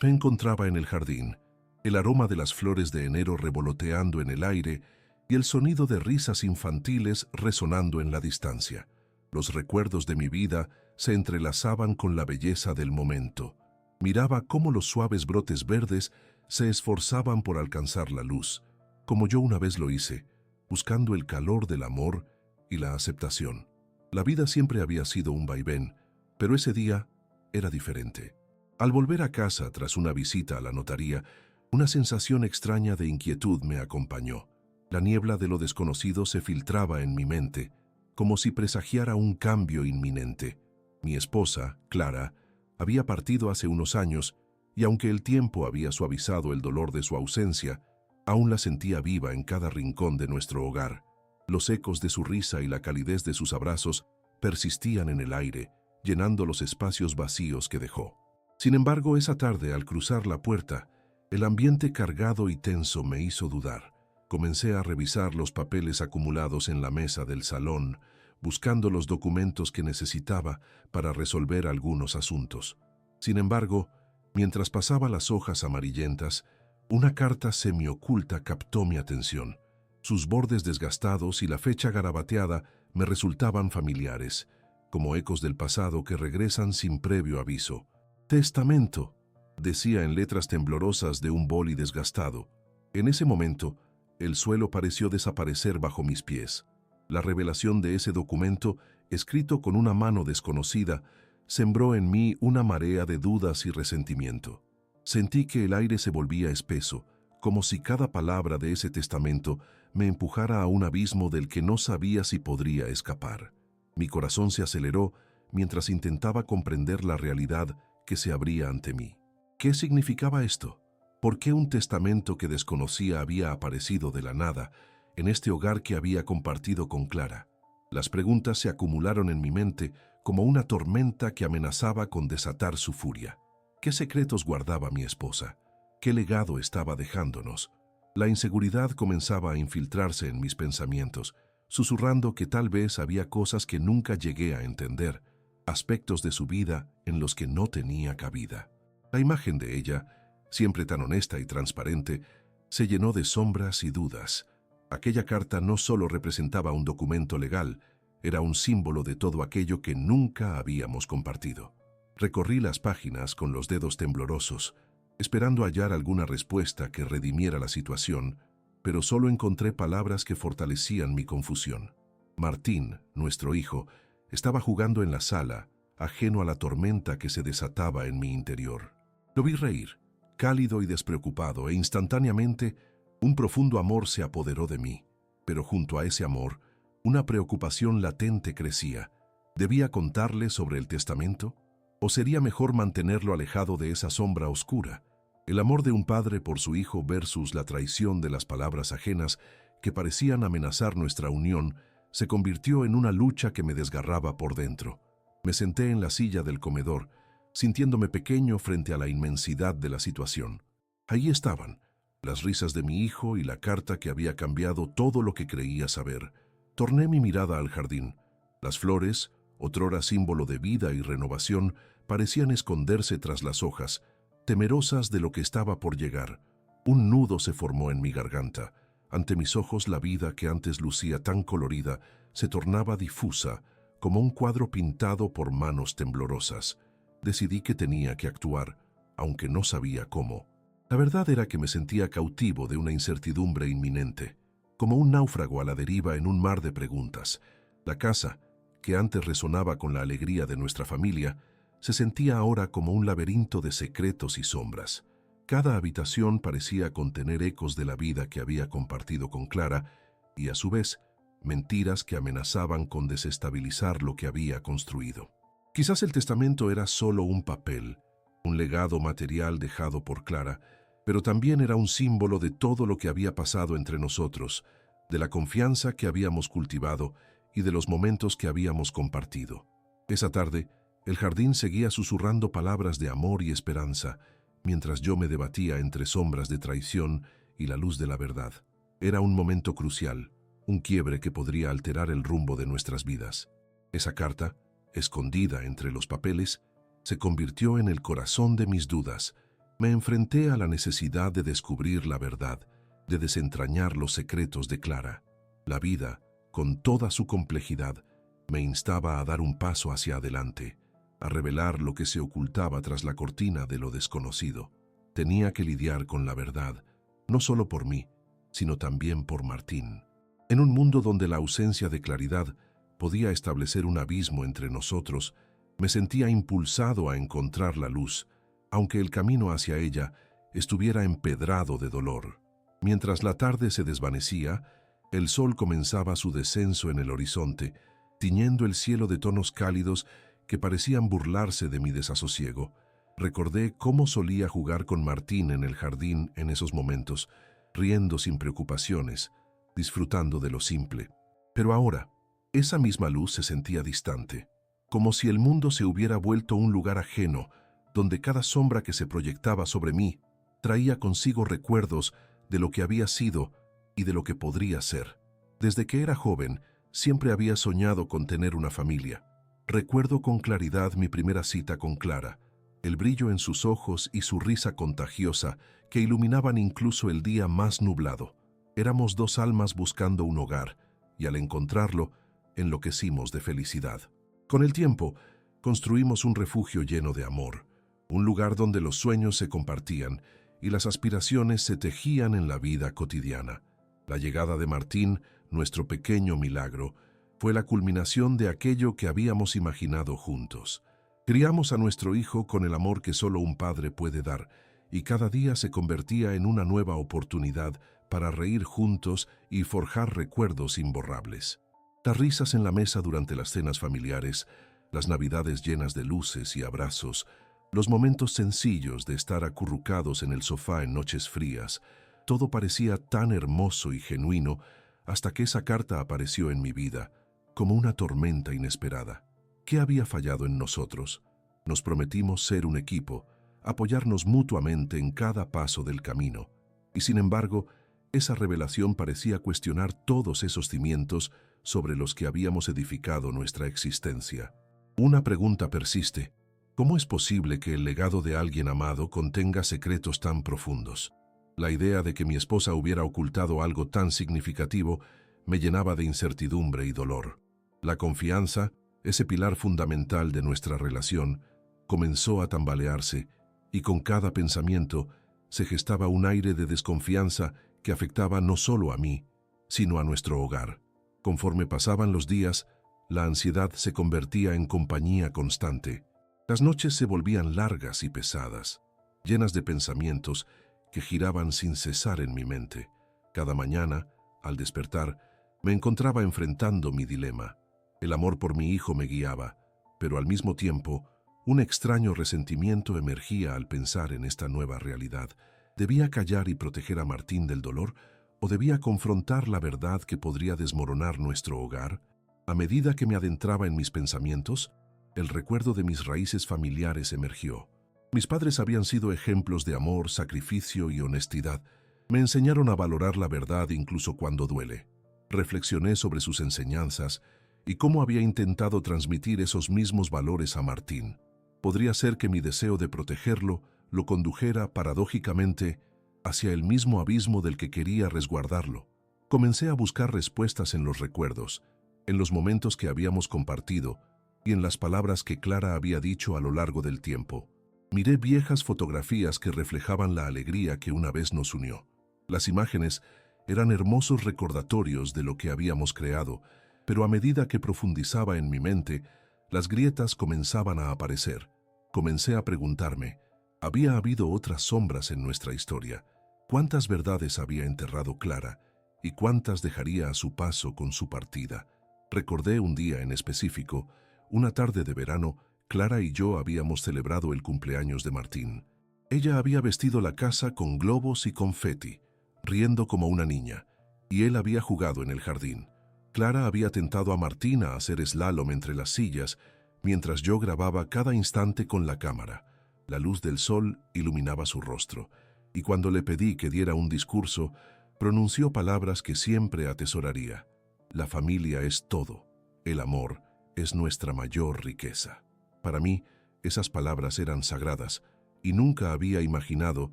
Me encontraba en el jardín, el aroma de las flores de enero revoloteando en el aire y el sonido de risas infantiles resonando en la distancia. Los recuerdos de mi vida se entrelazaban con la belleza del momento. Miraba cómo los suaves brotes verdes se esforzaban por alcanzar la luz, como yo una vez lo hice, buscando el calor del amor y la aceptación. La vida siempre había sido un vaivén, pero ese día era diferente. Al volver a casa tras una visita a la notaría, una sensación extraña de inquietud me acompañó. La niebla de lo desconocido se filtraba en mi mente, como si presagiara un cambio inminente. Mi esposa, Clara, había partido hace unos años, y aunque el tiempo había suavizado el dolor de su ausencia, aún la sentía viva en cada rincón de nuestro hogar. Los ecos de su risa y la calidez de sus abrazos persistían en el aire, llenando los espacios vacíos que dejó. Sin embargo, esa tarde, al cruzar la puerta, el ambiente cargado y tenso me hizo dudar. Comencé a revisar los papeles acumulados en la mesa del salón, buscando los documentos que necesitaba para resolver algunos asuntos. Sin embargo, mientras pasaba las hojas amarillentas, una carta semioculta captó mi atención. Sus bordes desgastados y la fecha garabateada me resultaban familiares, como ecos del pasado que regresan sin previo aviso. «Testamento», decía en letras temblorosas de un boli desgastado. En ese momento, el suelo pareció desaparecer bajo mis pies. La revelación de ese documento, escrito con una mano desconocida, sembró en mí una marea de dudas y resentimiento. Sentí que el aire se volvía espeso, como si cada palabra de ese testamento me empujara a un abismo del que no sabía si podría escapar. Mi corazón se aceleró mientras intentaba comprender la realidad que se abría ante mí. ¿Qué significaba esto? ¿Por qué un testamento que desconocía había aparecido de la nada en este hogar que había compartido con Clara? Las preguntas se acumularon en mi mente como una tormenta que amenazaba con desatar su furia. ¿Qué secretos guardaba mi esposa? ¿Qué legado estaba dejándonos? La inseguridad comenzaba a infiltrarse en mis pensamientos, susurrando que tal vez había cosas que nunca llegué a entender, aspectos de su vida en los que no tenía cabida. La imagen de ella, siempre tan honesta y transparente, se llenó de sombras y dudas. Aquella carta no solo representaba un documento legal, era un símbolo de todo aquello que nunca habíamos compartido. Recorrí las páginas con los dedos temblorosos, esperando hallar alguna respuesta que redimiera la situación, pero solo encontré palabras que fortalecían mi confusión. Martín, nuestro hijo, estaba jugando en la sala, ajeno a la tormenta que se desataba en mi interior. Lo vi reír, cálido y despreocupado, e instantáneamente un profundo amor se apoderó de mí. Pero junto a ese amor, una preocupación latente crecía. ¿Debía contarle sobre el testamento? ¿O sería mejor mantenerlo alejado de esa sombra oscura? El amor de un padre por su hijo versus la traición de las palabras ajenas que parecían amenazar nuestra unión se convirtió en una lucha que me desgarraba por dentro. Me senté en la silla del comedor, sintiéndome pequeño frente a la inmensidad de la situación. Allí estaban, las risas de mi hijo y la carta que había cambiado todo lo que creía saber. Torné mi mirada al jardín. Las flores, otrora símbolo de vida y renovación, parecían esconderse tras las hojas, temerosas de lo que estaba por llegar. Un nudo se formó en mi garganta. Ante mis ojos la vida que antes lucía tan colorida se tornaba difusa, como un cuadro pintado por manos temblorosas. Decidí que tenía que actuar, aunque no sabía cómo. La verdad era que me sentía cautivo de una incertidumbre inminente, como un náufrago a la deriva en un mar de preguntas. La casa, que antes resonaba con la alegría de nuestra familia, se sentía ahora como un laberinto de secretos y sombras. Cada habitación parecía contener ecos de la vida que había compartido con Clara y, a su vez, mentiras que amenazaban con desestabilizar lo que había construido. Quizás el testamento era solo un papel, un legado material dejado por Clara, pero también era un símbolo de todo lo que había pasado entre nosotros, de la confianza que habíamos cultivado y de los momentos que habíamos compartido. Esa tarde, el jardín seguía susurrando palabras de amor y esperanza, mientras yo me debatía entre sombras de traición y la luz de la verdad. Era un momento crucial, un quiebre que podría alterar el rumbo de nuestras vidas. Esa carta, escondida entre los papeles, se convirtió en el corazón de mis dudas, Me enfrenté a la necesidad de descubrir la verdad, de desentrañar los secretos de Clara. La vida, con toda su complejidad, me instaba a dar un paso hacia adelante, a revelar lo que se ocultaba tras la cortina de lo desconocido. Tenía que lidiar con la verdad, no solo por mí, sino también por Martín. En un mundo donde la ausencia de claridad podía establecer un abismo entre nosotros, me sentía impulsado a encontrar la luz, aunque el camino hacia ella estuviera empedrado de dolor. Mientras la tarde se desvanecía, el sol comenzaba su descenso en el horizonte, tiñendo el cielo de tonos cálidos que parecían burlarse de mi desasosiego. Recordé cómo solía jugar con Martín en el jardín en esos momentos, riendo sin preocupaciones, disfrutando de lo simple. Pero ahora, esa misma luz se sentía distante, como si el mundo se hubiera vuelto un lugar ajeno, donde cada sombra que se proyectaba sobre mí traía consigo recuerdos de lo que había sido y de lo que podría ser. Desde que era joven, siempre había soñado con tener una familia. Recuerdo con claridad mi primera cita con Clara, el brillo en sus ojos y su risa contagiosa que iluminaban incluso el día más nublado. Éramos dos almas buscando un hogar, y al encontrarlo, enloquecimos de felicidad. Con el tiempo, construimos un refugio lleno de amor, un lugar donde los sueños se compartían y las aspiraciones se tejían en la vida cotidiana. La llegada de Martín, nuestro pequeño milagro, fue la culminación de aquello que habíamos imaginado juntos. Criamos a nuestro hijo con el amor que solo un padre puede dar, y cada día se convertía en una nueva oportunidad para reír juntos y forjar recuerdos imborrables. Las risas en la mesa durante las cenas familiares, las navidades llenas de luces y abrazos, los momentos sencillos de estar acurrucados en el sofá en noches frías, todo parecía tan hermoso y genuino hasta que esa carta apareció en mi vida, como una tormenta inesperada. ¿Qué había fallado en nosotros? Nos prometimos ser un equipo, apoyarnos mutuamente en cada paso del camino, y sin embargo, esa revelación parecía cuestionar todos esos cimientos sobre los que habíamos edificado nuestra existencia. Una pregunta persiste: ¿cómo es posible que el legado de alguien amado contenga secretos tan profundos? La idea de que mi esposa hubiera ocultado algo tan significativo me llenaba de incertidumbre y dolor. La confianza, ese pilar fundamental de nuestra relación, comenzó a tambalearse, y con cada pensamiento se gestaba un aire de desconfianza que afectaba no solo a mí, sino a nuestro hogar. Conforme pasaban los días, la ansiedad se convertía en compañía constante. Las noches se volvían largas y pesadas, llenas de pensamientos que giraban sin cesar en mi mente. Cada mañana, al despertar, me encontraba enfrentando mi dilema. El amor por mi hijo me guiaba, pero al mismo tiempo, un extraño resentimiento emergía al pensar en esta nueva realidad. ¿Debía callar y proteger a Martín del dolor, o debía confrontar la verdad que podría desmoronar nuestro hogar? A medida que me adentraba en mis pensamientos, el recuerdo de mis raíces familiares emergió. Mis padres habían sido ejemplos de amor, sacrificio y honestidad. Me enseñaron a valorar la verdad incluso cuando duele. Reflexioné sobre sus enseñanzas y cómo había intentado transmitir esos mismos valores a Martín. Podría ser que mi deseo de protegerlo lo condujera, paradójicamente, hacia el mismo abismo del que quería resguardarlo. Comencé a buscar respuestas en los recuerdos, en los momentos que habíamos compartido y en las palabras que Clara había dicho a lo largo del tiempo. Miré viejas fotografías que reflejaban la alegría que una vez nos unió. Las imágenes eran hermosos recordatorios de lo que habíamos creado, pero a medida que profundizaba en mi mente, las grietas comenzaban a aparecer. Comencé a preguntarme, ¿había habido otras sombras en nuestra historia? ¿Cuántas verdades había enterrado Clara y cuántas dejaría a su paso con su partida? Recordé un día en específico, una tarde de verano. Clara y yo habíamos celebrado el cumpleaños de Martín. Ella había vestido la casa con globos y confeti, riendo como una niña, y él había jugado en el jardín. Clara había tentado a Martín a hacer slalom entre las sillas, mientras yo grababa cada instante con la cámara. La luz del sol iluminaba su rostro, y cuando le pedí que diera un discurso, pronunció palabras que siempre atesoraría. La familia es todo. El amor es nuestra mayor riqueza. Para mí, esas palabras eran sagradas, y nunca había imaginado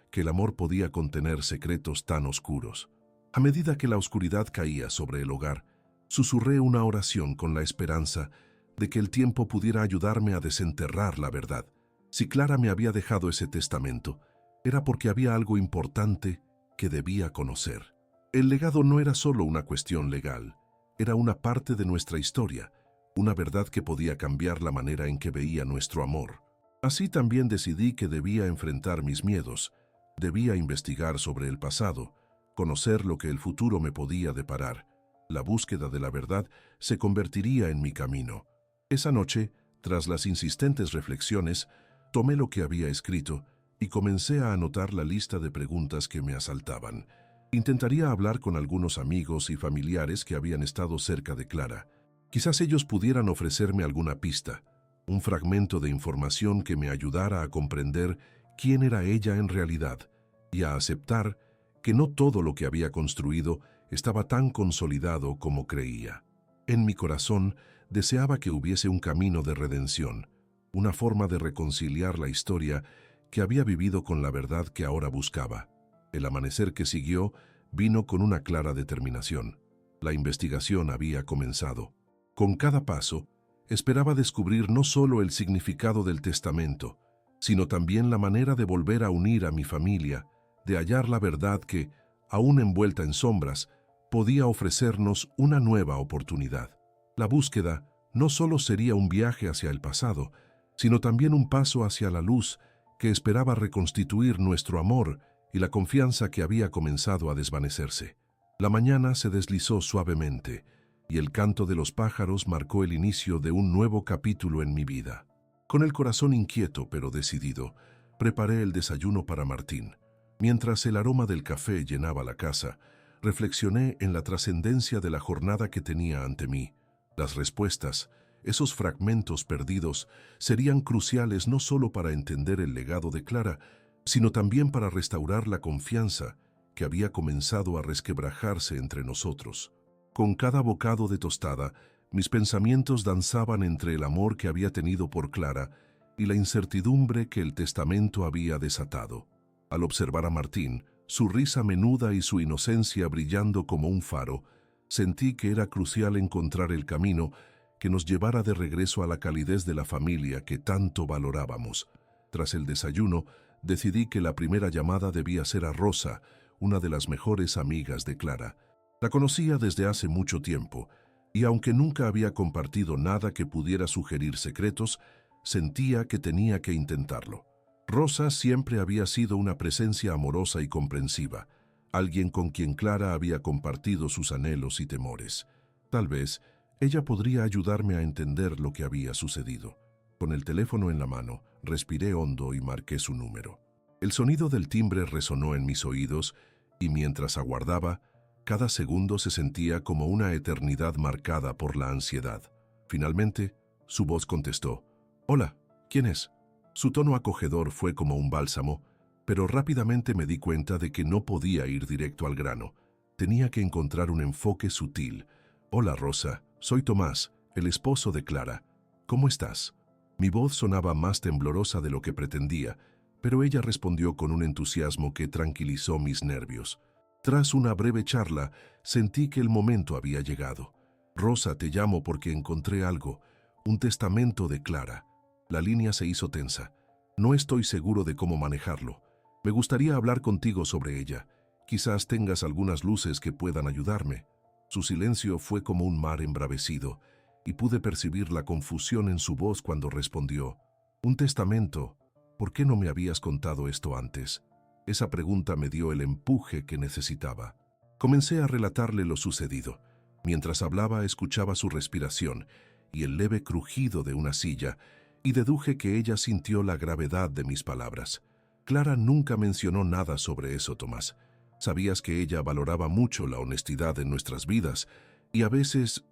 que el amor podía contener secretos tan oscuros. A medida que la oscuridad caía sobre el hogar, susurré una oración con la esperanza de que el tiempo pudiera ayudarme a desenterrar la verdad. Si Clara me había dejado ese testamento, era porque había algo importante que debía conocer. El legado no era solo una cuestión legal, era una parte de nuestra historia, una verdad que podía cambiar la manera en que veía nuestro amor. Así también decidí que debía enfrentar mis miedos, debía investigar sobre el pasado, conocer lo que el futuro me podía deparar. La búsqueda de la verdad se convertiría en mi camino. Esa noche, tras las insistentes reflexiones, tomé lo que había escrito y comencé a anotar la lista de preguntas que me asaltaban. Intentaría hablar con algunos amigos y familiares que habían estado cerca de Clara. Quizás ellos pudieran ofrecerme alguna pista, un fragmento de información que me ayudara a comprender quién era ella en realidad y a aceptar que no todo lo que había construido estaba tan consolidado como creía. En mi corazón deseaba que hubiese un camino de redención, una forma de reconciliar la historia que había vivido con la verdad que ahora buscaba. El amanecer que siguió vino con una clara determinación. La investigación había comenzado. Con cada paso, esperaba descubrir no solo el significado del testamento, sino también la manera de volver a unir a mi familia, de hallar la verdad que, aún envuelta en sombras, podía ofrecernos una nueva oportunidad. La búsqueda no solo sería un viaje hacia el pasado, sino también un paso hacia la luz que esperaba reconstituir nuestro amor y la confianza que había comenzado a desvanecerse. La mañana se deslizó suavemente, y el canto de los pájaros marcó el inicio de un nuevo capítulo en mi vida. Con el corazón inquieto pero decidido, preparé el desayuno para Martín. Mientras el aroma del café llenaba la casa, reflexioné en la trascendencia de la jornada que tenía ante mí. Las respuestas, esos fragmentos perdidos, serían cruciales no solo para entender el legado de Clara, sino también para restaurar la confianza que había comenzado a resquebrajarse entre nosotros. Con cada bocado de tostada, mis pensamientos danzaban entre el amor que había tenido por Clara y la incertidumbre que el testamento había desatado. Al observar a Martín, su risa menuda y su inocencia brillando como un faro, sentí que era crucial encontrar el camino que nos llevara de regreso a la calidez de la familia que tanto valorábamos. Tras el desayuno, decidí que la primera llamada debía ser a Rosa, una de las mejores amigas de Clara. La conocía desde hace mucho tiempo, y aunque nunca había compartido nada que pudiera sugerir secretos, sentía que tenía que intentarlo. Rosa siempre había sido una presencia amorosa y comprensiva, alguien con quien Clara había compartido sus anhelos y temores. Tal vez ella podría ayudarme a entender lo que había sucedido. Con el teléfono en la mano, respiré hondo y marqué su número. El sonido del timbre resonó en mis oídos y mientras aguardaba, cada segundo se sentía como una eternidad marcada por la ansiedad. Finalmente, su voz contestó. «Hola, ¿quién es?» Su tono acogedor fue como un bálsamo, pero rápidamente me di cuenta de que no podía ir directo al grano. Tenía que encontrar un enfoque sutil. «Hola, Rosa, soy Tomás, el esposo de Clara. ¿Cómo estás?» Mi voz sonaba más temblorosa de lo que pretendía, pero ella respondió con un entusiasmo que tranquilizó mis nervios. Tras una breve charla, sentí que el momento había llegado. «Rosa, te llamo porque encontré algo, un testamento de Clara». La línea se hizo tensa. «No estoy seguro de cómo manejarlo. Me gustaría hablar contigo sobre ella. Quizás tengas algunas luces que puedan ayudarme». Su silencio fue como un mar embravecido, y pude percibir la confusión en su voz cuando respondió. «¿Un testamento? ¿Por qué no me habías contado esto antes?» Esa pregunta me dio el empuje que necesitaba. Comencé a relatarle lo sucedido. Mientras hablaba, escuchaba su respiración y el leve crujido de una silla, y deduje que ella sintió la gravedad de mis palabras. «Clara nunca mencionó nada sobre eso, Tomás. Sabías que ella valoraba mucho la honestidad en nuestras vidas, y a veces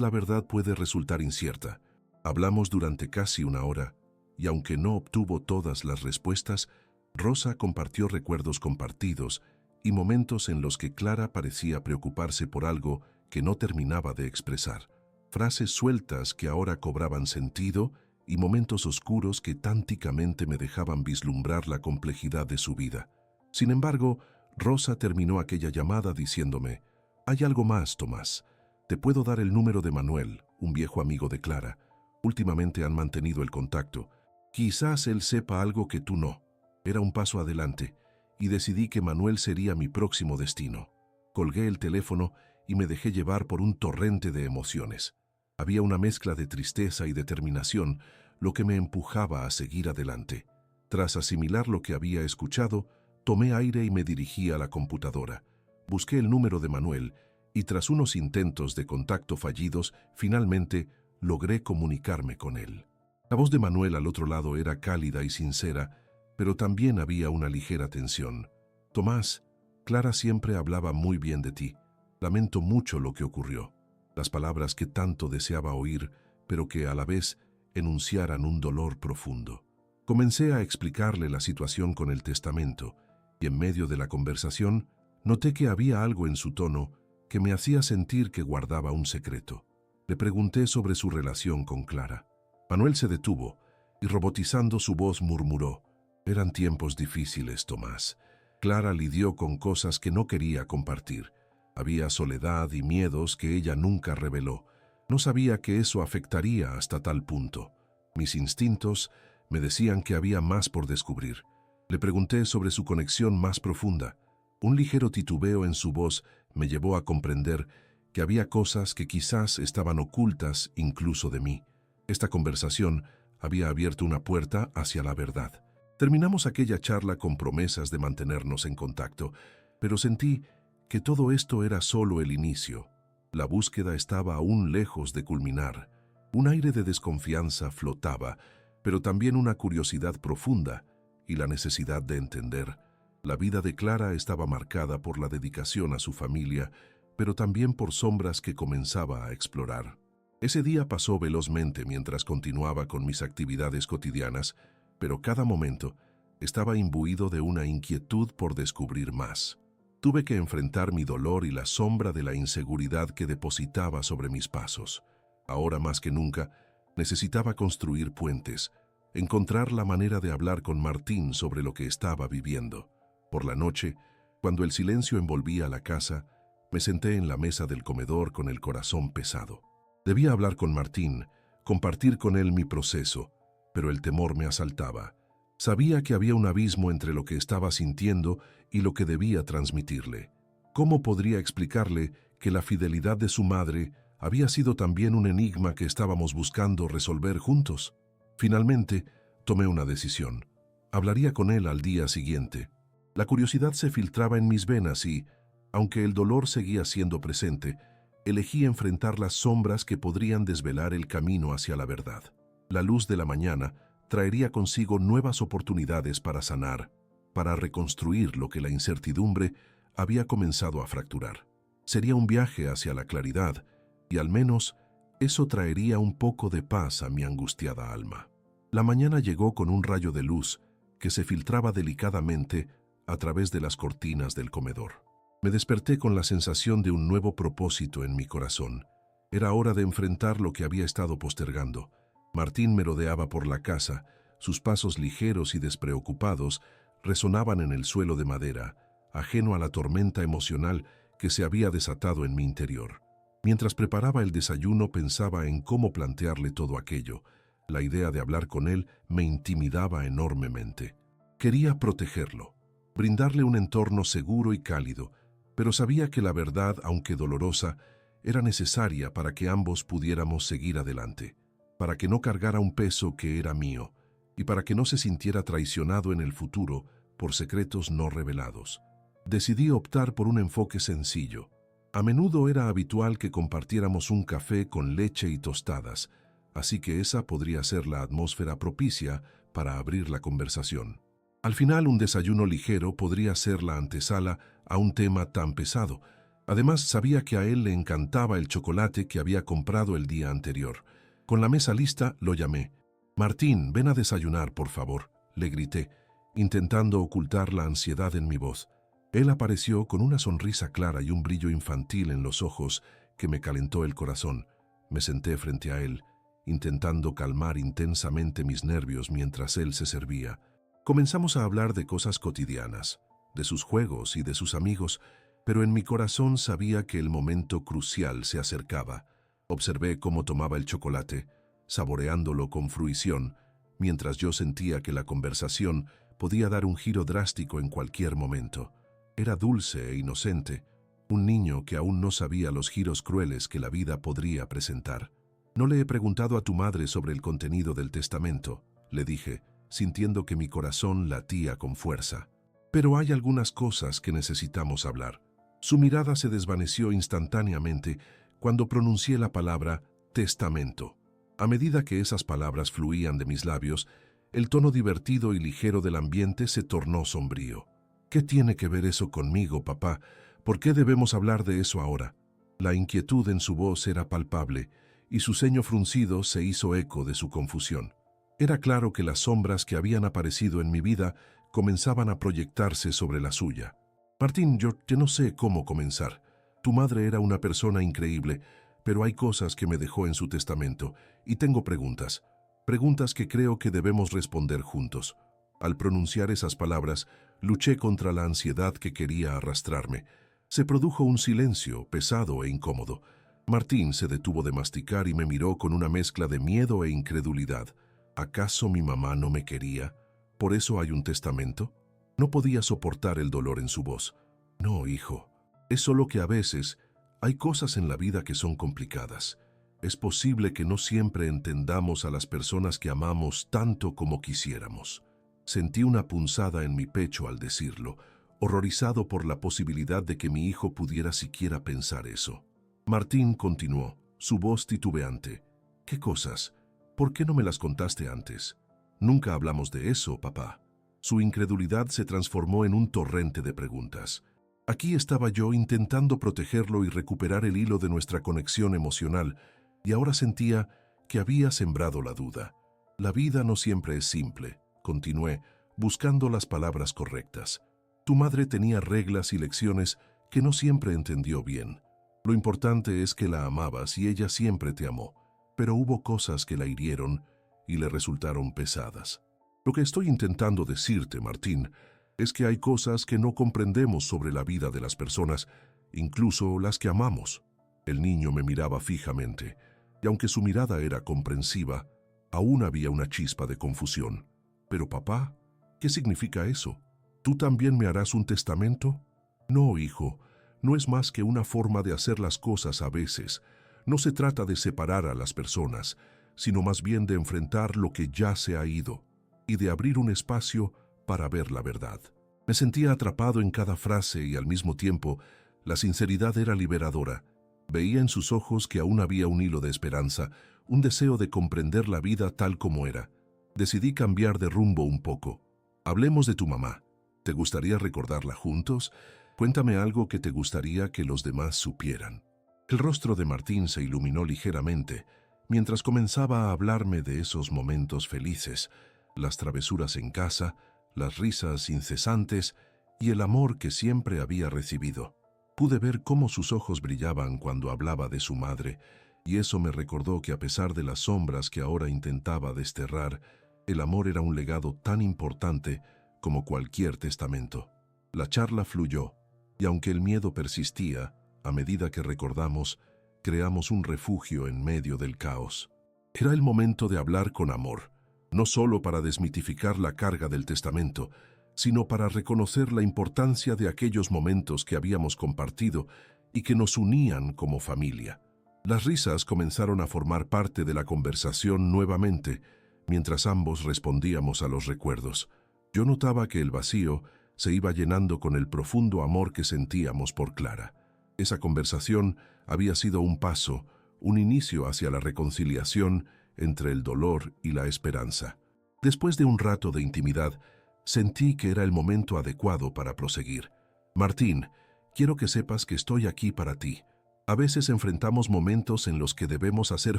la verdad puede resultar incierta». Hablamos durante casi una hora, y aunque no obtuvo todas las respuestas, Rosa compartió recuerdos compartidos y momentos en los que Clara parecía preocuparse por algo que no terminaba de expresar. Frases sueltas que ahora cobraban sentido y momentos oscuros que tánticamente me dejaban vislumbrar la complejidad de su vida. Sin embargo, Rosa terminó aquella llamada diciéndome: «Hay algo más, Tomás. Te puedo dar el número de Manuel, un viejo amigo de Clara. Últimamente han mantenido el contacto. Quizás él sepa algo que tú no». Era un paso adelante, y decidí que Manuel sería mi próximo destino. Colgué el teléfono y me dejé llevar por un torrente de emociones. Había una mezcla de tristeza y determinación, lo que me empujaba a seguir adelante. Tras asimilar lo que había escuchado, tomé aire y me dirigí a la computadora. Busqué el número de Manuel y tras unos intentos de contacto fallidos, finalmente logré comunicarme con él. La voz de Manuel al otro lado era cálida y sincera, pero también había una ligera tensión. «Tomás, Clara siempre hablaba muy bien de ti. Lamento mucho lo que ocurrió». Las palabras que tanto deseaba oír, pero que a la vez enunciaran un dolor profundo. Comencé a explicarle la situación con el testamento, y en medio de la conversación noté que había algo en su tono que me hacía sentir que guardaba un secreto. Le pregunté sobre su relación con Clara. Manuel se detuvo y, robotizando su voz, murmuró: «Eran tiempos difíciles, Tomás. Clara lidió con cosas que no quería compartir. Había soledad y miedos que ella nunca reveló. No sabía que eso afectaría hasta tal punto. Mis instintos me decían que había más por descubrir». Le pregunté sobre su conexión más profunda. Un ligero titubeo en su voz me llevó a comprender que había cosas que quizás estaban ocultas incluso de mí. Esta conversación había abierto una puerta hacia la verdad. Terminamos aquella charla con promesas de mantenernos en contacto, pero sentí que todo esto era solo el inicio. La búsqueda estaba aún lejos de culminar. Un aire de desconfianza flotaba, pero también una curiosidad profunda y la necesidad de entender. La vida de Clara estaba marcada por la dedicación a su familia, pero también por sombras que comenzaba a explorar. Ese día pasó velozmente mientras continuaba con mis actividades cotidianas, pero cada momento estaba imbuido de una inquietud por descubrir más. Tuve que enfrentar mi dolor y la sombra de la inseguridad que depositaba sobre mis pasos. Ahora más que nunca, necesitaba construir puentes, encontrar la manera de hablar con Martín sobre lo que estaba viviendo. Por la noche, cuando el silencio envolvía la casa, me senté en la mesa del comedor con el corazón pesado. Debía hablar con Martín, compartir con él mi proceso, pero el temor me asaltaba. Sabía que había un abismo entre lo que estaba sintiendo y lo que debía transmitirle. ¿Cómo podría explicarle que la fidelidad de su madre había sido también un enigma que estábamos buscando resolver juntos? Finalmente, tomé una decisión. Hablaría con él al día siguiente. La curiosidad se filtraba en mis venas y, aunque el dolor seguía siendo presente, elegí enfrentar las sombras que podrían desvelar el camino hacia la verdad. La luz de la mañana traería consigo nuevas oportunidades para sanar, para reconstruir lo que la incertidumbre había comenzado a fracturar. Sería un viaje hacia la claridad, y al menos eso traería un poco de paz a mi angustiada alma. La mañana llegó con un rayo de luz que se filtraba delicadamente a través de las cortinas del comedor. Me desperté con la sensación de un nuevo propósito en mi corazón. Era hora de enfrentar lo que había estado postergando. Martín merodeaba por la casa, sus pasos ligeros y despreocupados resonaban en el suelo de madera, ajeno a la tormenta emocional que se había desatado en mi interior. Mientras preparaba el desayuno pensaba en cómo plantearle todo aquello. La idea de hablar con él me intimidaba enormemente. Quería protegerlo, brindarle un entorno seguro y cálido, pero sabía que la verdad, aunque dolorosa, era necesaria para que ambos pudiéramos seguir adelante, para que no cargara un peso que era mío y para que no se sintiera traicionado en el futuro por secretos no revelados. Decidí optar por un enfoque sencillo. A menudo era habitual que compartiéramos un café con leche y tostadas, así que esa podría ser la atmósfera propicia para abrir la conversación. Al final, un desayuno ligero podría ser la antesala a un tema tan pesado. Además, sabía que a él le encantaba el chocolate que había comprado el día anterior. Con la mesa lista, lo llamé. «Martín, ven a desayunar, por favor», le grité, intentando ocultar la ansiedad en mi voz. Él apareció con una sonrisa clara y un brillo infantil en los ojos que me calentó el corazón. Me senté frente a él intentando calmar intensamente mis nervios mientras él se servía. Comenzamos a hablar de cosas cotidianas, de sus juegos y de sus amigos, pero en mi corazón sabía que el momento crucial se acercaba. Observé cómo tomaba el chocolate, saboreándolo con fruición, mientras yo sentía que la conversación podía dar un giro drástico en cualquier momento. Era dulce e inocente, un niño que aún no sabía los giros crueles que la vida podría presentar. «No le he preguntado a tu madre sobre el contenido del testamento», le dije, sintiendo que mi corazón latía con fuerza. «Pero hay algunas cosas que necesitamos hablar». Su mirada se desvaneció instantáneamente cuando pronuncié la palabra testamento. A medida que esas palabras fluían de mis labios, el tono divertido y ligero del ambiente se tornó sombrío. «¿Qué tiene que ver eso conmigo, papá? ¿Por qué debemos hablar de eso ahora?» La inquietud en su voz era palpable, y su ceño fruncido se hizo eco de su confusión. Era claro que las sombras que habían aparecido en mi vida comenzaban a proyectarse sobre la suya. «Martín, yo no sé cómo comenzar. Tu madre era una persona increíble, pero hay cosas que me dejó en su testamento, y tengo preguntas. Preguntas que creo que debemos responder juntos». Al pronunciar esas palabras, luché contra la ansiedad que quería arrastrarme. Se produjo un silencio pesado e incómodo. Martín se detuvo de masticar y me miró con una mezcla de miedo e incredulidad. ¿Acaso mi mamá no me quería? ¿Por eso hay un testamento? No podía soportar el dolor en su voz. «No, hijo. Es solo que a veces hay cosas en la vida que son complicadas. Es posible que no siempre entendamos a las personas que amamos tanto como quisiéramos». Sentí una punzada en mi pecho al decirlo, horrorizado por la posibilidad de que mi hijo pudiera siquiera pensar eso. Martín continuó, su voz titubeante. «¿Qué cosas? ¿Por qué no me las contaste antes?» «Nunca hablamos de eso, papá». Su incredulidad se transformó en un torrente de preguntas. Aquí estaba yo intentando protegerlo y recuperar el hilo de nuestra conexión emocional, y ahora sentía que había sembrado la duda. «La vida no siempre es simple», continué, buscando las palabras correctas. «Tu madre tenía reglas y lecciones que no siempre entendió bien. Lo importante es que la amabas y ella siempre te amó, pero hubo cosas que la hirieron y le resultaron pesadas. Lo que estoy intentando decirte, Martín, es que hay cosas que no comprendemos sobre la vida de las personas, incluso las que amamos». El niño me miraba fijamente, y aunque su mirada era comprensiva, aún había una chispa de confusión. «Pero papá, ¿qué significa eso? ¿Tú también me harás un testamento?» «No, hijo, no es más que una forma de hacer las cosas a veces. No se trata de separar a las personas, sino más bien de enfrentar lo que ya se ha ido y de abrir un espacio para ver la verdad». Me sentía atrapado en cada frase y al mismo tiempo la sinceridad era liberadora. Veía en sus ojos que aún había un hilo de esperanza, un deseo de comprender la vida tal como era. Decidí cambiar de rumbo un poco. «Hablemos de tu mamá. ¿Te gustaría recordarla juntos? Cuéntame algo que te gustaría que los demás supieran». El rostro de Martín se iluminó ligeramente mientras comenzaba a hablarme de esos momentos felices, las travesuras en casa, las risas incesantes y el amor que siempre había recibido. Pude ver cómo sus ojos brillaban cuando hablaba de su madre, y eso me recordó que a pesar de las sombras que ahora intentaba desterrar, el amor era un legado tan importante como cualquier testamento. La charla fluyó, y aunque el miedo persistía, a medida que recordamos, creamos un refugio en medio del caos. Era el momento de hablar con amor, no solo para desmitificar la carga del testamento, sino para reconocer la importancia de aquellos momentos que habíamos compartido y que nos unían como familia. Las risas comenzaron a formar parte de la conversación nuevamente, mientras ambos respondíamos a los recuerdos. Yo notaba que el vacío se iba llenando con el profundo amor que sentíamos por Clara. Esa conversación había sido un paso, un inicio hacia la reconciliación entre el dolor y la esperanza. Después de un rato de intimidad, sentí que era el momento adecuado para proseguir. «Martín, quiero que sepas que estoy aquí para ti. A veces enfrentamos momentos en los que debemos hacer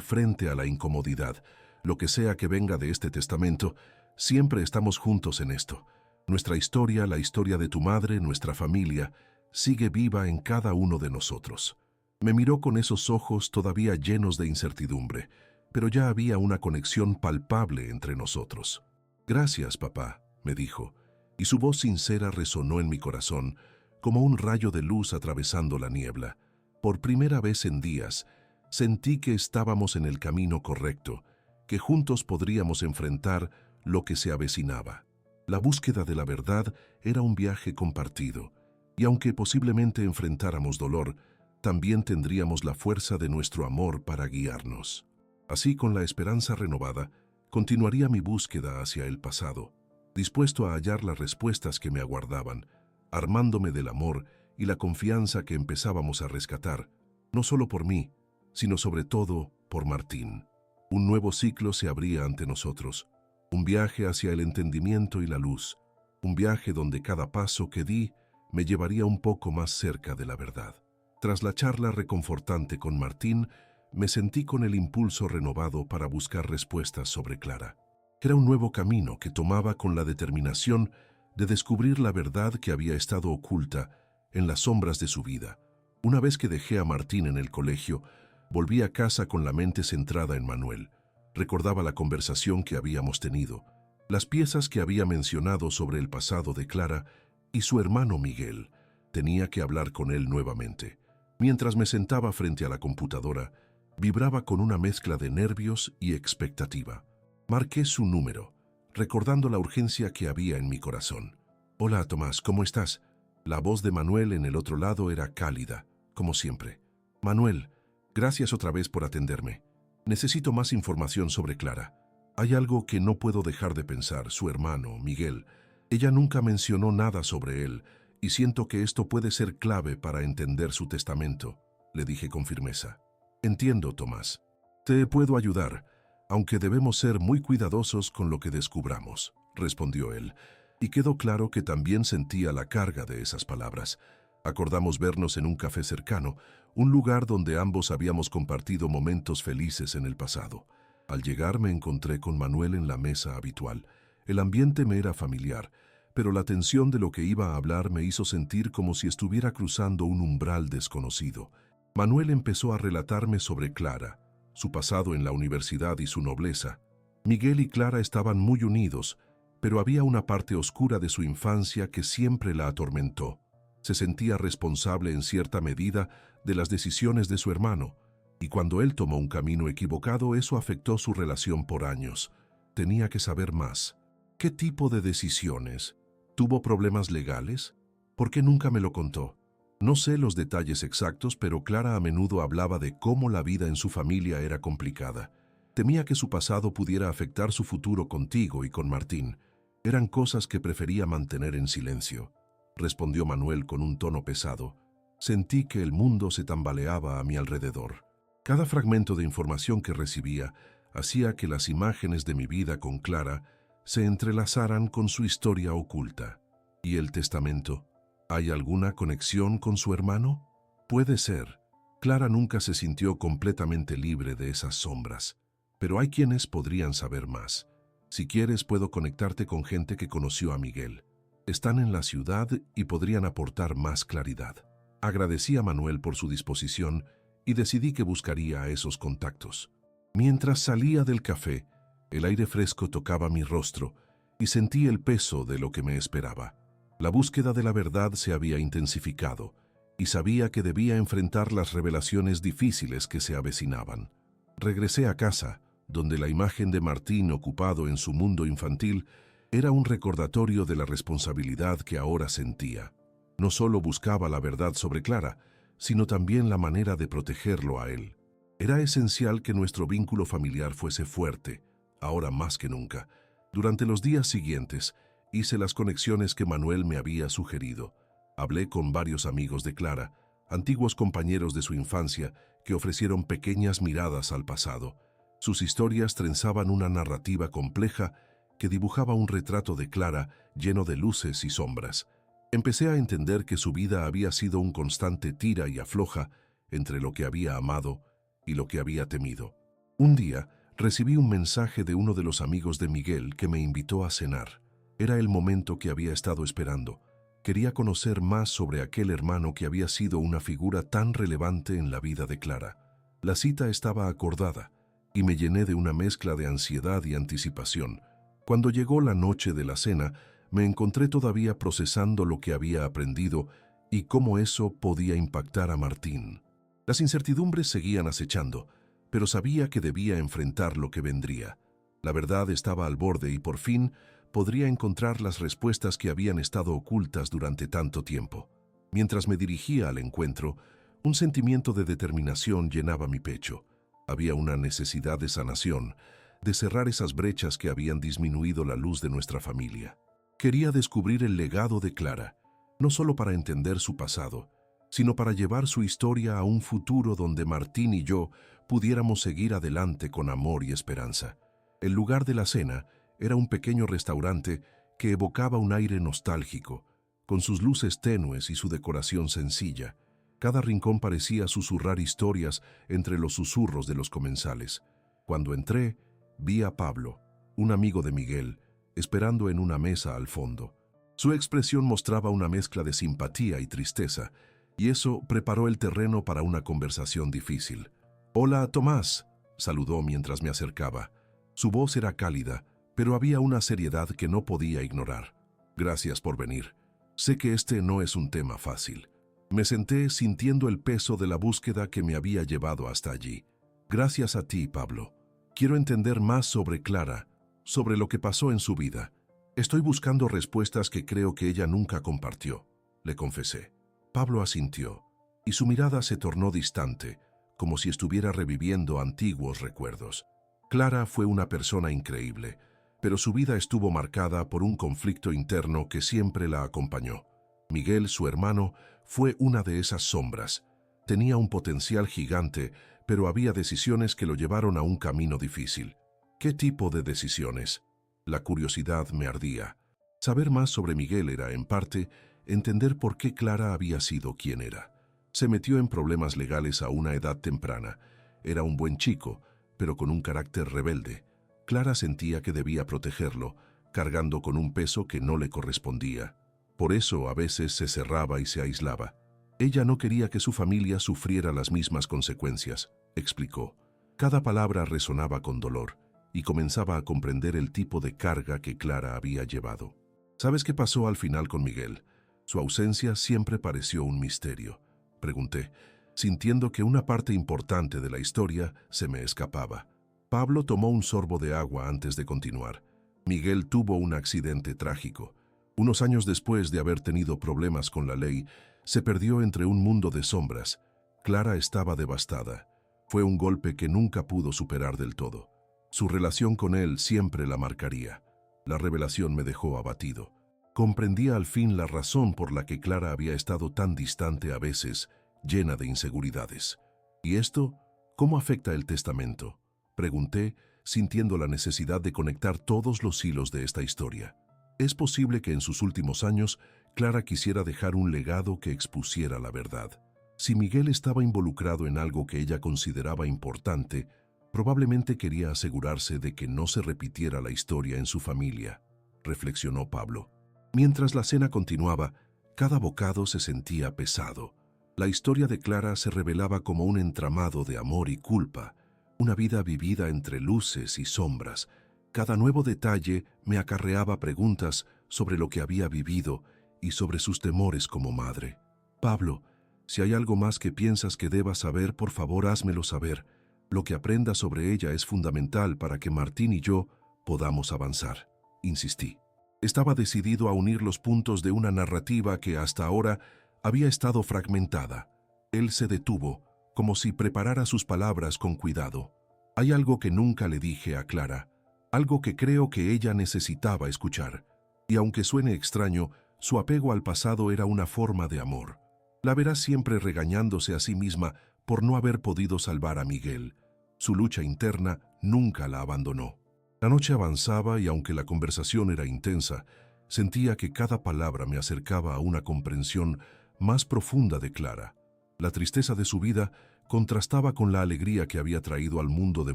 frente a la incomodidad. Lo que sea que venga de este testamento, siempre estamos juntos en esto. Nuestra historia, la historia de tu madre, nuestra familia, sigue viva en cada uno de nosotros». Me miró con esos ojos todavía llenos de incertidumbre. pero ya había una conexión palpable entre nosotros. «Gracias, papá», me dijo, y su voz sincera resonó en mi corazón como un rayo de luz atravesando la niebla. Por primera vez en días, sentí que estábamos en el camino correcto, que juntos podríamos enfrentar lo que se avecinaba. La búsqueda de la verdad era un viaje compartido, y aunque posiblemente enfrentáramos dolor, también tendríamos la fuerza de nuestro amor para guiarnos. Así, con la esperanza renovada, continuaría mi búsqueda hacia el pasado, dispuesto a hallar las respuestas que me aguardaban, armándome del amor y la confianza que empezábamos a rescatar, no solo por mí, sino sobre todo por Martín. Un nuevo ciclo se abría ante nosotros, un viaje hacia el entendimiento y la luz, un viaje donde cada paso que di me llevaría un poco más cerca de la verdad. Tras la charla reconfortante con Martín, me sentí con el impulso renovado para buscar respuestas sobre Clara. Era un nuevo camino que tomaba con la determinación de descubrir la verdad que había estado oculta en las sombras de su vida. Una vez que dejé a Martín en el colegio, volví a casa con la mente centrada en Manuel. Recordaba la conversación que habíamos tenido, las piezas que había mencionado sobre el pasado de Clara y su hermano Miguel. Tenía que hablar con él nuevamente. Mientras me sentaba frente a la computadora, vibraba con una mezcla de nervios y expectativa. Marqué su número, recordando la urgencia que había en mi corazón. «Hola, Tomás, ¿cómo estás?» La voz de Manuel en el otro lado era cálida, como siempre. «Manuel, gracias otra vez por atenderme. Necesito más información sobre Clara. Hay algo que no puedo dejar de pensar, su hermano, Miguel. Ella nunca mencionó nada sobre él, y siento que esto puede ser clave para entender su testamento», le dije con firmeza. «Entiendo, Tomás. Te puedo ayudar, aunque debemos ser muy cuidadosos con lo que descubramos», respondió él, y quedó claro que también sentía la carga de esas palabras. Acordamos vernos en un café cercano, un lugar donde ambos habíamos compartido momentos felices en el pasado. Al llegar me encontré con Manuel en la mesa habitual. El ambiente me era familiar, pero la tensión de lo que iba a hablar me hizo sentir como si estuviera cruzando un umbral desconocido. Manuel empezó a relatarme sobre Clara, su pasado en la universidad y su nobleza. Miguel y Clara estaban muy unidos, pero había una parte oscura de su infancia que siempre la atormentó. Se sentía responsable en cierta medida de las decisiones de su hermano, y cuando él tomó un camino equivocado, eso afectó su relación por años. Tenía que saber más. ¿Qué tipo de decisiones? ¿Tuvo problemas legales? ¿Por qué nunca me lo contó? No sé los detalles exactos, pero Clara a menudo hablaba de cómo la vida en su familia era complicada. Temía que su pasado pudiera afectar su futuro contigo y con Martín. Eran cosas que prefería mantener en silencio, respondió Manuel con un tono pesado. Sentí que el mundo se tambaleaba a mi alrededor. Cada fragmento de información que recibía hacía que las imágenes de mi vida con Clara se entrelazaran con su historia oculta. ¿Y el testamento? ¿Hay alguna conexión con su hermano? Puede ser. Clara nunca se sintió completamente libre de esas sombras, pero hay quienes podrían saber más. Si quieres, puedo conectarte con gente que conoció a Miguel. Están en la ciudad y podrían aportar más claridad. Agradecí a Manuel por su disposición y decidí que buscaría a esos contactos. Mientras salía del café, el aire fresco tocaba mi rostro y sentí el peso de lo que me esperaba. La búsqueda de la verdad se había intensificado y sabía que debía enfrentar las revelaciones difíciles que se avecinaban. Regresé a casa, donde la imagen de Martín ocupado en su mundo infantil era un recordatorio de la responsabilidad que ahora sentía. No solo buscaba la verdad sobre Clara, sino también la manera de protegerlo a él. Era esencial que nuestro vínculo familiar fuese fuerte, ahora más que nunca. Durante los días siguientes, hice las conexiones que Manuel me había sugerido. Hablé con varios amigos de Clara, antiguos compañeros de su infancia, que ofrecieron pequeñas miradas al pasado. Sus historias trenzaban una narrativa compleja que dibujaba un retrato de Clara lleno de luces y sombras. Empecé a entender que su vida había sido un constante tira y afloja entre lo que había amado y lo que había temido. Un día, recibí un mensaje de uno de los amigos de Miguel que me invitó a cenar. Era el momento que había estado esperando. Quería conocer más sobre aquel hermano que había sido una figura tan relevante en la vida de Clara. La cita estaba acordada, y me llené de una mezcla de ansiedad y anticipación. Cuando llegó la noche de la cena, me encontré todavía procesando lo que había aprendido y cómo eso podía impactar a Martín. Las incertidumbres seguían acechando, pero sabía que debía enfrentar lo que vendría. La verdad estaba al borde y por fin podría encontrar las respuestas que habían estado ocultas durante tanto tiempo. Mientras me dirigía al encuentro, un sentimiento de determinación llenaba mi pecho. Había una necesidad de sanación, de cerrar esas brechas que habían disminuido la luz de nuestra familia. Quería descubrir el legado de Clara, no solo para entender su pasado, sino para llevar su historia a un futuro donde Martín y yo pudiéramos seguir adelante con amor y esperanza. El lugar de la cena era un pequeño restaurante que evocaba un aire nostálgico, con sus luces tenues y su decoración sencilla. Cada rincón parecía susurrar historias entre los susurros de los comensales. Cuando entré, vi a Pablo, un amigo de Miguel, esperando en una mesa al fondo. Su expresión mostraba una mezcla de simpatía y tristeza, y eso preparó el terreno para una conversación difícil. «Hola, Tomás», saludó mientras me acercaba. Su voz era cálida, pero había una seriedad que no podía ignorar. «Gracias por venir. Sé que este no es un tema fácil». Me senté sintiendo el peso de la búsqueda que me había llevado hasta allí. «Gracias a ti, Pablo. Quiero entender más sobre Clara, sobre lo que pasó en su vida. Estoy buscando respuestas que creo que ella nunca compartió», le confesé. Pablo asintió, y su mirada se tornó distante, como si estuviera reviviendo antiguos recuerdos. Clara fue una persona increíble, pero su vida estuvo marcada por un conflicto interno que siempre la acompañó. Miguel, su hermano, fue una de esas sombras. Tenía un potencial gigante, pero había decisiones que lo llevaron a un camino difícil. ¿Qué tipo de decisiones? La curiosidad me ardía. Saber más sobre Miguel era, en parte, entender por qué Clara había sido quien era. Se metió en problemas legales a una edad temprana. Era un buen chico, pero con un carácter rebelde. Clara sentía que debía protegerlo, cargando con un peso que no le correspondía. Por eso a veces se cerraba y se aislaba. Ella no quería que su familia sufriera las mismas consecuencias, explicó. Cada palabra resonaba con dolor, y comenzaba a comprender el tipo de carga que Clara había llevado. ¿Sabes qué pasó al final con Miguel? Su ausencia siempre pareció un misterio. Pregunté, sintiendo que una parte importante de la historia se me escapaba. Pablo tomó un sorbo de agua antes de continuar. Miguel tuvo un accidente trágico. Unos años después de haber tenido problemas con la ley, se perdió entre un mundo de sombras. Clara estaba devastada. Fue un golpe que nunca pudo superar del todo. Su relación con él siempre la marcaría. La revelación me dejó abatido. Comprendía al fin la razón por la que Clara había estado tan distante a veces, llena de inseguridades. ¿Y esto? ¿Cómo afecta el testamento?, pregunté, sintiendo la necesidad de conectar todos los hilos de esta historia. Es posible que en sus últimos años Clara quisiera dejar un legado que expusiera la verdad. Si Miguel estaba involucrado en algo que ella consideraba importante, probablemente quería asegurarse de que no se repitiera la historia en su familia, reflexionó Pablo. Mientras la cena continuaba, cada bocado se sentía pesado. La historia de Clara se revelaba como un entramado de amor y culpa, una vida vivida entre luces y sombras. Cada nuevo detalle me acarreaba preguntas sobre lo que había vivido y sobre sus temores como madre. Pablo, si hay algo más que piensas que deba saber, por favor házmelo saber. Lo que aprenda sobre ella es fundamental para que Martín y yo podamos avanzar, insistí. Estaba decidido a unir los puntos de una narrativa que hasta ahora había estado fragmentada. Él se detuvo, como si preparara sus palabras con cuidado. Hay algo que nunca le dije a Clara, algo que creo que ella necesitaba escuchar. Y aunque suene extraño, su apego al pasado era una forma de amor. La verás siempre regañándose a sí misma por no haber podido salvar a Miguel. Su lucha interna nunca la abandonó. La noche avanzaba y aunque la conversación era intensa, sentía que cada palabra me acercaba a una comprensión más profunda de Clara. La tristeza de su vida contrastaba con la alegría que había traído al mundo de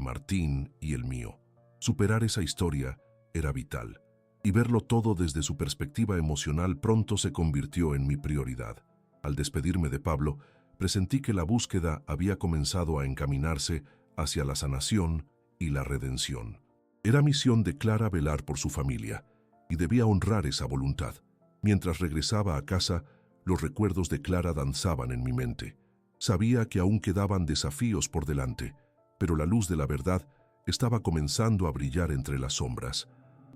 Martín y el mío. Superar esa historia era vital, y verlo todo desde su perspectiva emocional pronto se convirtió en mi prioridad. Al despedirme de Pablo, presentí que la búsqueda había comenzado a encaminarse hacia la sanación y la redención. Era misión de Clara velar por su familia, y debía honrar esa voluntad. Mientras regresaba a casa, los recuerdos de Clara danzaban en mi mente. Sabía que aún quedaban desafíos por delante, pero la luz de la verdad estaba comenzando a brillar entre las sombras.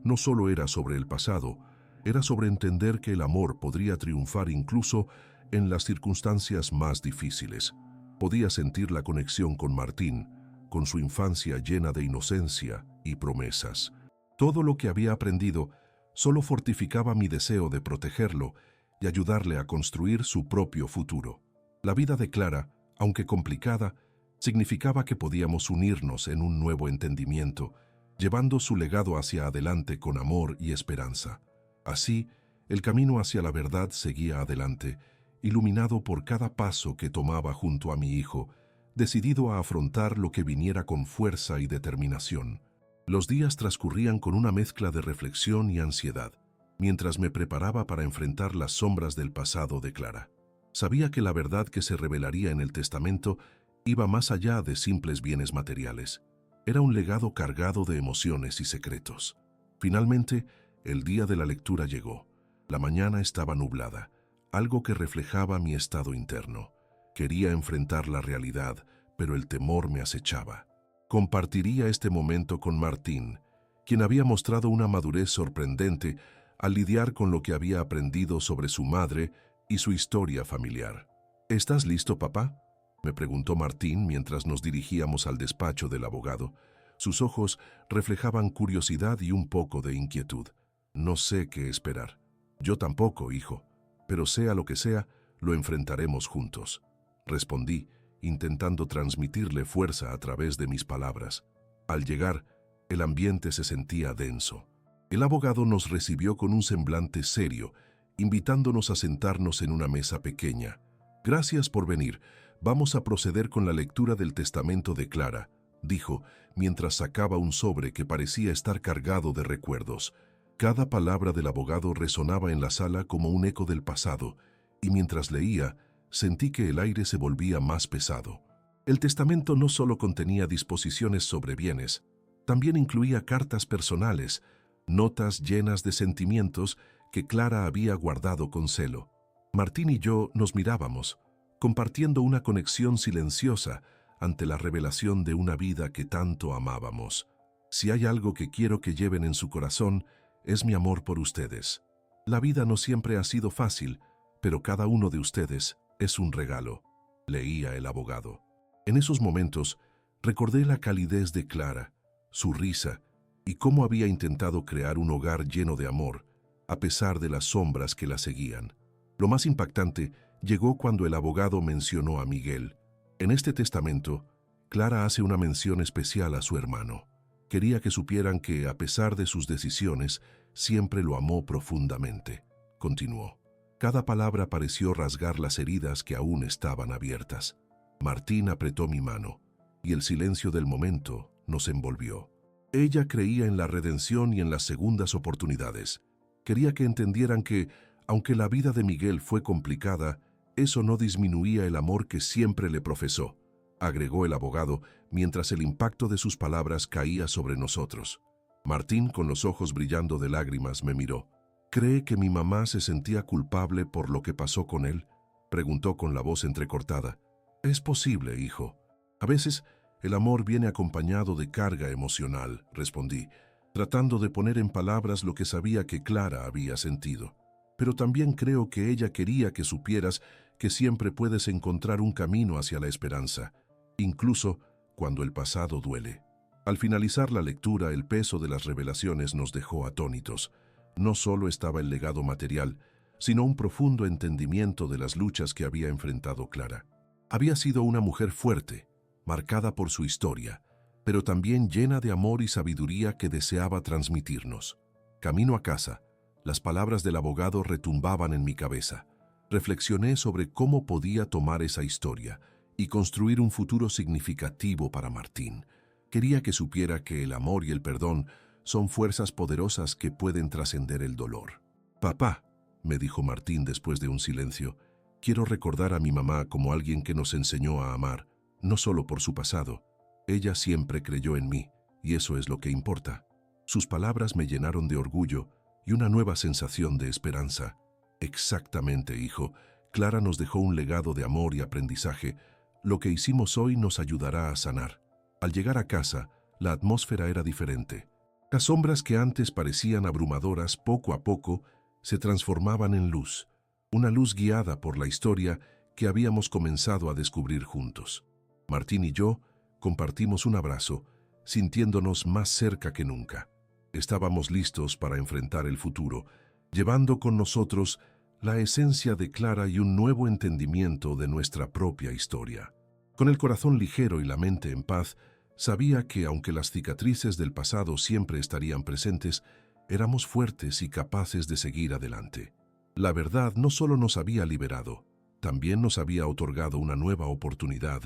No solo era sobre el pasado, era sobre entender que el amor podría triunfar incluso en las circunstancias más difíciles. Podía sentir la conexión con Martín, con su infancia llena de inocencia y promesas. Todo lo que había aprendido solo fortificaba mi deseo de protegerlo y ayudarle a construir su propio futuro. La vida de Clara, aunque complicada, significaba que podíamos unirnos en un nuevo entendimiento, llevando su legado hacia adelante con amor y esperanza. Así, el camino hacia la verdad seguía adelante, iluminado por cada paso que tomaba junto a mi hijo, decidido a afrontar lo que viniera con fuerza y determinación. Los días transcurrían con una mezcla de reflexión y ansiedad, mientras me preparaba para enfrentar las sombras del pasado de Clara. Sabía que la verdad que se revelaría en el testamento iba más allá de simples bienes materiales. Era un legado cargado de emociones y secretos. Finalmente, el día de la lectura llegó. La mañana estaba nublada, algo que reflejaba mi estado interno. Quería enfrentar la realidad, pero el temor me acechaba. Compartiría este momento con Martín, quien había mostrado una madurez sorprendente al lidiar con lo que había aprendido sobre su madre y su historia familiar. ¿Estás listo, papá?, me preguntó Martín mientras nos dirigíamos al despacho del abogado. Sus ojos reflejaban curiosidad y un poco de inquietud. No sé qué esperar. Yo tampoco, hijo, pero sea lo que sea, lo enfrentaremos juntos, respondí, intentando transmitirle fuerza a través de mis palabras. Al llegar, el ambiente se sentía denso. El abogado nos recibió con un semblante serio, invitándonos a sentarnos en una mesa pequeña. Gracias por venir. Vamos a proceder con la lectura del testamento de Clara, dijo, mientras sacaba un sobre que parecía estar cargado de recuerdos. Cada palabra del abogado resonaba en la sala como un eco del pasado, y mientras leía, sentí que el aire se volvía más pesado. El testamento no solo contenía disposiciones sobre bienes, también incluía cartas personales, notas llenas de sentimientos que Clara había guardado con celo. Martín y yo nos mirábamos, compartiendo una conexión silenciosa ante la revelación de una vida que tanto amábamos. Si hay algo que quiero que lleven en su corazón, es mi amor por ustedes. La vida no siempre ha sido fácil, pero cada uno de ustedes es un regalo, leía el abogado. En esos momentos, recordé la calidez de Clara, su risa, y cómo había intentado crear un hogar lleno de amor, a pesar de las sombras que la seguían. Lo más impactante llegó cuando el abogado mencionó a Miguel. En este testamento, Clara hace una mención especial a su hermano. Quería que supieran que, a pesar de sus decisiones, siempre lo amó profundamente. Continuó. Cada palabra pareció rasgar las heridas que aún estaban abiertas. Martín apretó mi mano, y el silencio del momento nos envolvió. Ella creía en la redención y en las segundas oportunidades. Quería que entendieran que, aunque la vida de Miguel fue complicada, eso no disminuía el amor que siempre le profesó, agregó el abogado mientras el impacto de sus palabras caía sobre nosotros. Martín, con los ojos brillando de lágrimas, me miró. ¿Cree que mi mamá se sentía culpable por lo que pasó con él?, preguntó con la voz entrecortada. Es posible, hijo. A veces el amor viene acompañado de carga emocional, respondí, tratando de poner en palabras lo que sabía que Clara había sentido. Pero también creo que ella quería que supieras que siempre puedes encontrar un camino hacia la esperanza, incluso cuando el pasado duele. Al finalizar la lectura, el peso de las revelaciones nos dejó atónitos. No solo estaba el legado material, sino un profundo entendimiento de las luchas que había enfrentado Clara. Había sido una mujer fuerte, marcada por su historia, pero también llena de amor y sabiduría que deseaba transmitirnos. Camino a casa, las palabras del abogado retumbaban en mi cabeza. Reflexioné sobre cómo podía tomar esa historia y construir un futuro significativo para Martín. Quería que supiera que el amor y el perdón son fuerzas poderosas que pueden trascender el dolor. «Papá», me dijo Martín después de un silencio, «quiero recordar a mi mamá como alguien que nos enseñó a amar, no solo por su pasado. Ella siempre creyó en mí, y eso es lo que importa. Sus palabras me llenaron de orgullo y una nueva sensación de esperanza. Exactamente, hijo. Clara nos dejó un legado de amor y aprendizaje. Lo que hicimos hoy nos ayudará a sanar. Al llegar a casa, la atmósfera era diferente. Las sombras que antes parecían abrumadoras poco a poco se transformaban en luz, una luz guiada por la historia que habíamos comenzado a descubrir juntos. Martín y yo compartimos un abrazo, sintiéndonos más cerca que nunca. Estábamos listos para enfrentar el futuro, llevando con nosotros la esencia de Clara y un nuevo entendimiento de nuestra propia historia. Con el corazón ligero y la mente en paz, sabía que, aunque las cicatrices del pasado siempre estarían presentes, éramos fuertes y capaces de seguir adelante. La verdad no solo nos había liberado, también nos había otorgado una nueva oportunidad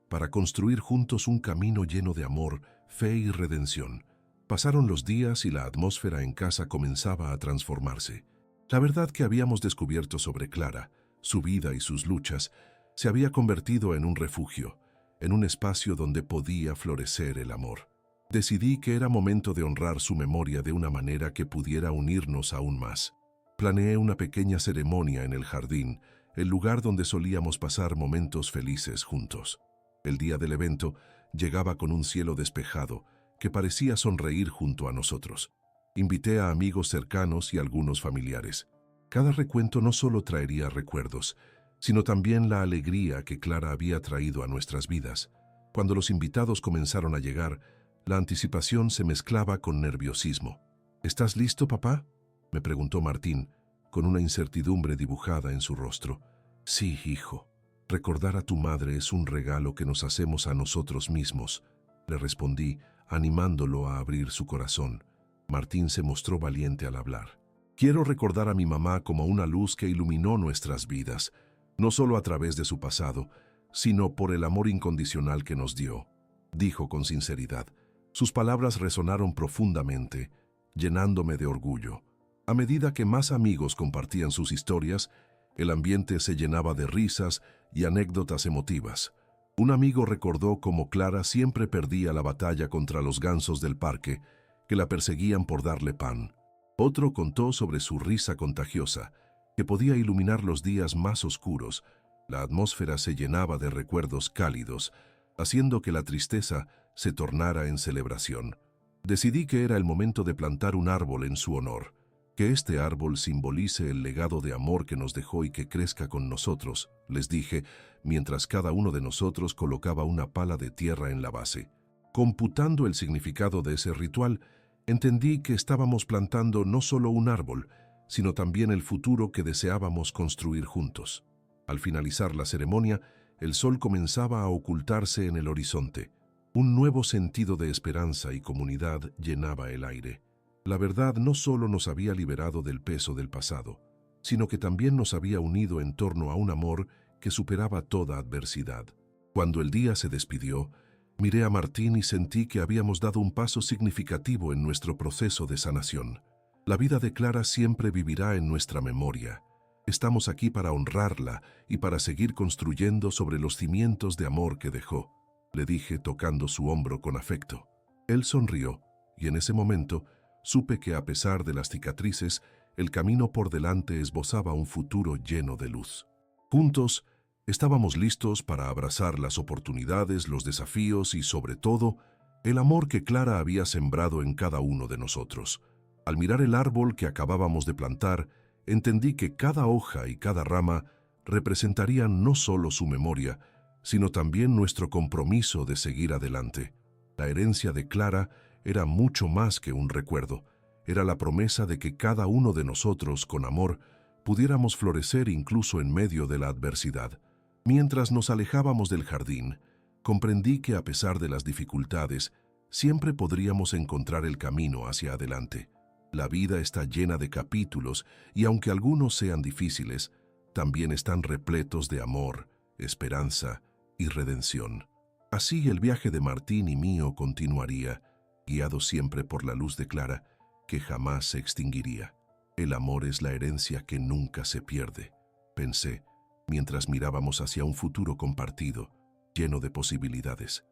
para construir juntos un camino lleno de amor, fe y redención. Pasaron los días y la atmósfera en casa comenzaba a transformarse. La verdad que habíamos descubierto sobre Clara, su vida y sus luchas, se había convertido en un refugio, en un espacio donde podía florecer el amor. Decidí que era momento de honrar su memoria de una manera que pudiera unirnos aún más. Planeé una pequeña ceremonia en el jardín, el lugar donde solíamos pasar momentos felices juntos. El día del evento llegaba con un cielo despejado que parecía sonreír junto a nosotros. Invité a amigos cercanos y algunos familiares. Cada recuento no solo traería recuerdos, sino también la alegría que Clara había traído a nuestras vidas. Cuando los invitados comenzaron a llegar, la anticipación se mezclaba con nerviosismo. ¿Estás listo, papá?, me preguntó Martín, con una incertidumbre dibujada en su rostro. Sí, hijo. Recordar a tu madre es un regalo que nos hacemos a nosotros mismos, le respondí, animándolo a abrir su corazón. Martín se mostró valiente al hablar. Quiero recordar a mi mamá como una luz que iluminó nuestras vidas, no solo a través de su pasado, sino por el amor incondicional que nos dio, dijo con sinceridad. Sus palabras resonaron profundamente, llenándome de orgullo. A medida que más amigos compartían sus historias, el ambiente se llenaba de risas y anécdotas emotivas. Un amigo recordó cómo Clara siempre perdía la batalla contra los gansos del parque, que la perseguían por darle pan. Otro contó sobre su risa contagiosa, que podía iluminar los días más oscuros. La atmósfera se llenaba de recuerdos cálidos, haciendo que la tristeza se tornara en celebración. Decidí que era el momento de plantar un árbol en su honor, que este árbol simbolice el legado de amor que nos dejó y que crezca con nosotros, les dije, mientras cada uno de nosotros colocaba una pala de tierra en la base. Computando el significado de ese ritual, entendí que estábamos plantando no solo un árbol, sino también el futuro que deseábamos construir juntos. Al finalizar la ceremonia, el sol comenzaba a ocultarse en el horizonte. Un nuevo sentido de esperanza y comunidad llenaba el aire. La verdad no solo nos había liberado del peso del pasado, sino que también nos había unido en torno a un amor que superaba toda adversidad. Cuando el día se despidió, miré a Martín y sentí que habíamos dado un paso significativo en nuestro proceso de sanación. La vida de Clara siempre vivirá en nuestra memoria. Estamos aquí para honrarla y para seguir construyendo sobre los cimientos de amor que dejó, le dije tocando su hombro con afecto. Él sonrió, y en ese momento supe que a pesar de las cicatrices, el camino por delante esbozaba un futuro lleno de luz. Juntos, estábamos listos para abrazar las oportunidades, los desafíos y, sobre todo, el amor que Clara había sembrado en cada uno de nosotros. Al mirar el árbol que acabábamos de plantar, entendí que cada hoja y cada rama representarían no solo su memoria, sino también nuestro compromiso de seguir adelante. La herencia de Clara era mucho más que un recuerdo. Era la promesa de que cada uno de nosotros, con amor, pudiéramos florecer incluso en medio de la adversidad. Mientras nos alejábamos del jardín, comprendí que a pesar de las dificultades, siempre podríamos encontrar el camino hacia adelante. La vida está llena de capítulos y aunque algunos sean difíciles, también están repletos de amor, esperanza y redención. Así el viaje de Martín y mío continuaría, guiado siempre por la luz de Clara, que jamás se extinguiría. El amor es la herencia que nunca se pierde, pensé, mientras mirábamos hacia un futuro compartido, lleno de posibilidades.